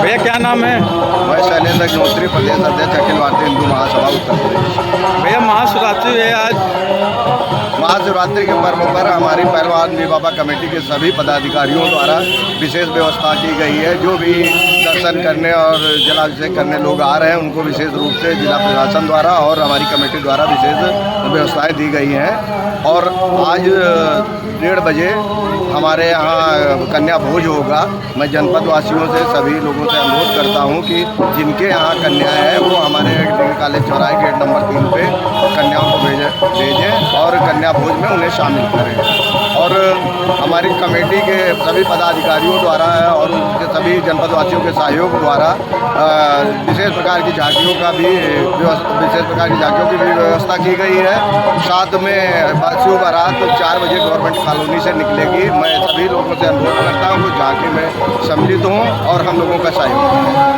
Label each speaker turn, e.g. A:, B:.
A: भैया क्या नाम है?
B: मैं शैलेंद्र अग्निहोत्री, प्रदेश अध्यक्ष अखिल भारतीय हिंदू महासभा उत्तर प्रदेश।
A: भैया महाशिवरात्रि है आज।
B: महाशिवरात्रि के पर्व पर हमारी पहलवान बाबा कमेटी के सभी पदाधिकारियों द्वारा विशेष व्यवस्था की गई है। जो भी दर्शन करने और जलाभिषेक करने लोग आ रहे हैं उनको विशेष रूप से जिला प्रशासन द्वारा और हमारी कमेटी द्वारा विशेष व्यवस्थाएं दी गई हैं। और आज 1:30 बजे हमारे यहाँ कन्या भोज होगा। मैं जनपद वासियों से सभी लोगों से अनुरोध करता हूँ कि जिनके यहाँ कन्याएं हैं वो हमारे डिग्री कॉलेज चौराहे गेट नंबर 3 पे कन्याओं को भेजें और कन्या भोज में उन्हें शामिल करें। और हमारी कमेटी के सभी पदाधिकारियों द्वारा और उनके सभी जनपद वासियों के सहयोग द्वारा विशेष प्रकार की झांकियों की भी व्यवस्था की गई है। साथ में शिव बारात 4 बजे गवर्नमेंट कॉलोनी से निकलेगी। मैं सभी लोगों से अनुरोध करता हूँ कि झांकी में सम्मिलित हों और हम लोगों का सहयोग करें।